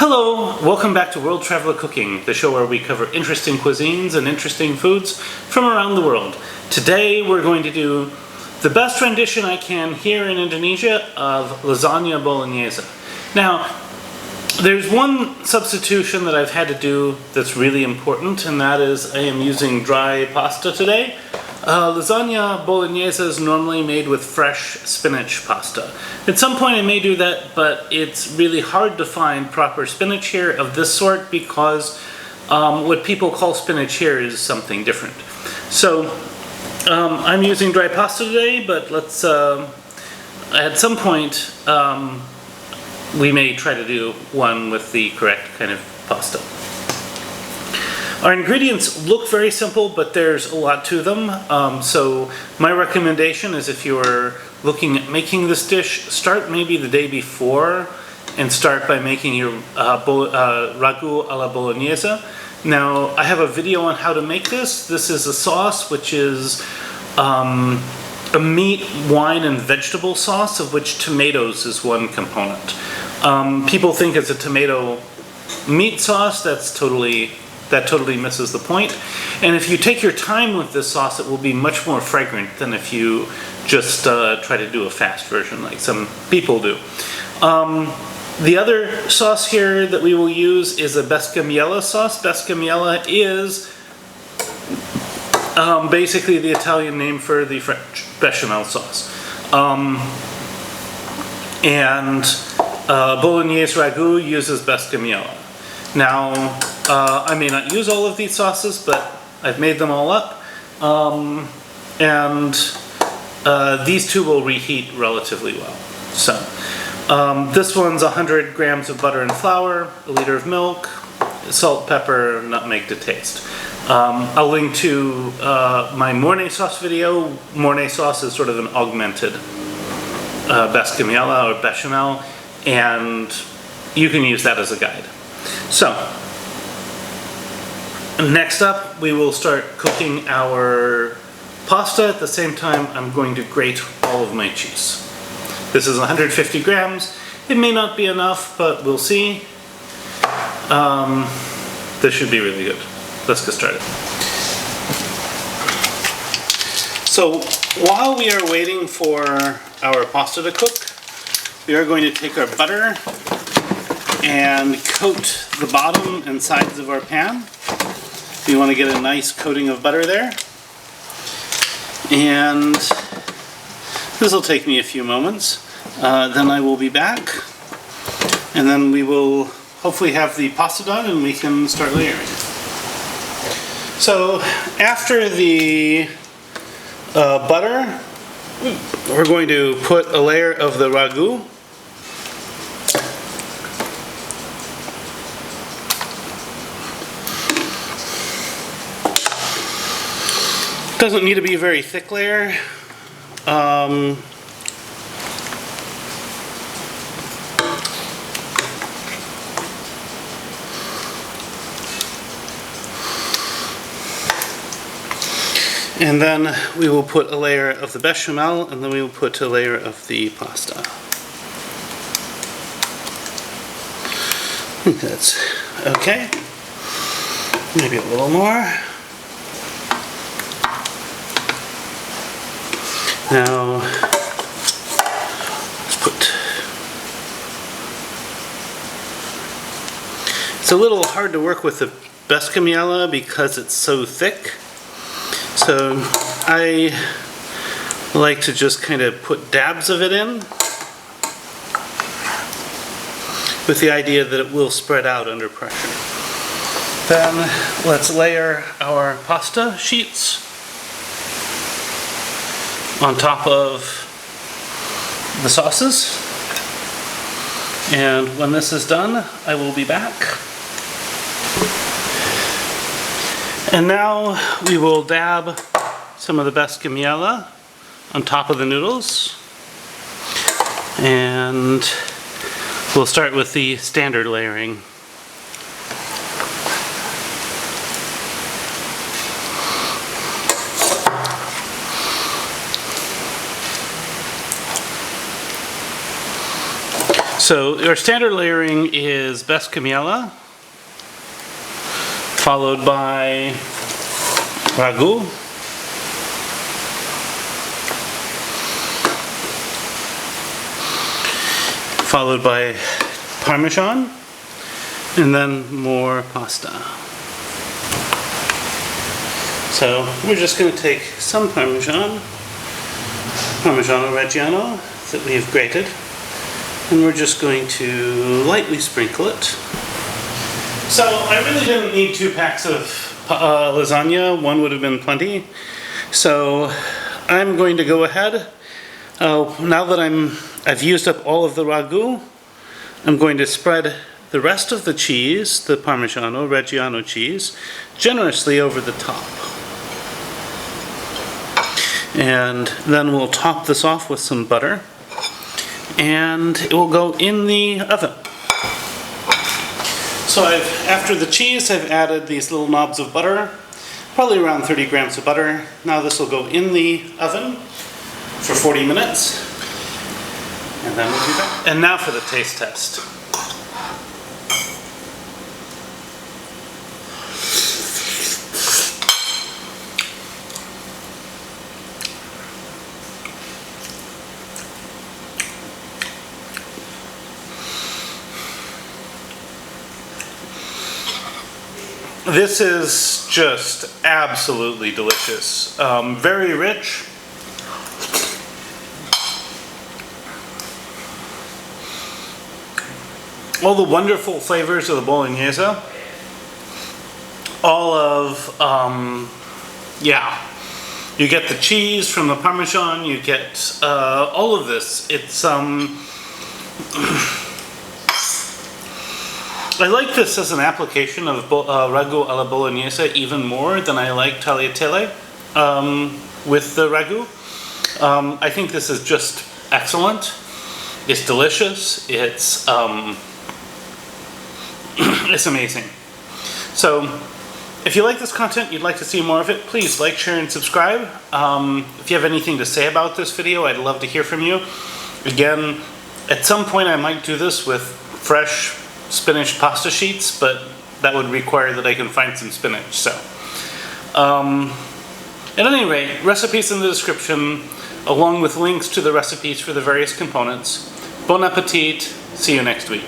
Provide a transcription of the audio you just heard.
Hello, welcome back to World Traveler Cooking, the show where we cover interesting cuisines and interesting foods from around the world. Today we're going to do the best rendition I can here in Indonesia of lasagna bolognese. Now, there's one substitution that I've had to do that's really important, and that is I am using dry pasta today. Lasagna bolognese is normally made with fresh spinach pasta. At some point I may do that, but it's really hard to find proper spinach here of this sort because what people call spinach here is something different. So I'm using dry pasta today, but let's at some point we may try to do one with the correct kind of pasta. Our ingredients look very simple, but there's a lot to them. So my recommendation is if you're looking at making this dish, start maybe the day before and start by making your ragu alla bolognese. Now, I have a video on how to make this. This is a sauce which is a meat, wine, and vegetable sauce of which tomatoes is one component. People think it's a tomato meat sauce. That totally misses the point. And if you take your time with this sauce, it will be much more fragrant than if you just try to do a fast version like some people do. The other sauce here that we will use is a bescamiella sauce. Bescamiella is basically the Italian name for the French bechamel sauce. Bolognese ragu uses bescamiella. Now, I may not use all of these sauces, but I've made them all up. These two will reheat relatively well. So, this one's 100 grams of butter and flour, a liter of milk, salt, pepper, nutmeg to taste. I'll link to my Mornay sauce video. Mornay sauce is sort of an augmented bescamiella or bechamel, and you can use that as a guide. So, next up we will start cooking our pasta. At the same time, I'm going to grate all of my cheese. This is 150 grams. It may not be enough, but we'll see. This should be really good. Let's get started. So, while we are waiting for our pasta to cook, we are going to take our butter and coat the bottom and sides of our pan. We want to get a nice coating of butter there. And this will take me a few moments. Then I will be back. And then we will hopefully have the pasta done and we can start layering. So after the butter, we're going to put a layer of the ragu. Doesn't need to be a very thick layer. And then we will put a layer of the bechamel, and then we will put a layer of the pasta. I think that's okay. Maybe a little more. Now, let's put... It's a little hard to work with the bescamiella because it's so thick. So I like to just kind of put dabs of it in with the idea that it will spread out under pressure. Then let's layer our pasta sheets on top of the sauces, and when this is done I will be back. And now we will dab some of the bescamiella on top of the noodles, and we'll start with the standard layering. So your standard layering is bescamiella, followed by ragu, followed by parmesan, and then more pasta. So we're just going to take some parmigiano reggiano that we've grated, and we're just going to lightly sprinkle it. So I really didn't need 2 packs of lasagna, 1 would have been plenty. So I'm going to go ahead, now that I've used up all of the ragu, I'm going to spread the rest of the cheese, the parmigiano reggiano cheese, generously over the top. And then we'll top this off with some butter, and it will go in the oven. So after the cheese, I've added these little knobs of butter, probably around 30 grams of butter. Now this will go in the oven for 40 minutes, and then we'll be back. And now for the taste test. This is just absolutely delicious. Very rich. All the wonderful flavors of the Bolognese. All of, yeah. You get the cheese from the Parmesan, you get all of this. It's, I like this as an application of ragu alla Bolognese even more than I like tagliatelle with the ragu. I think this is just excellent. It's delicious. It's it's amazing. So if you like this content, you'd like to see more of it, please like, share, and subscribe. If you have anything to say about this video, I'd love to hear from you. Again, at some point I might do this with fresh spinach pasta sheets, but that would require that I can find some spinach. So, at any rate, recipes in the description, along with links to the recipes for the various components. Bon appetit. See you next week.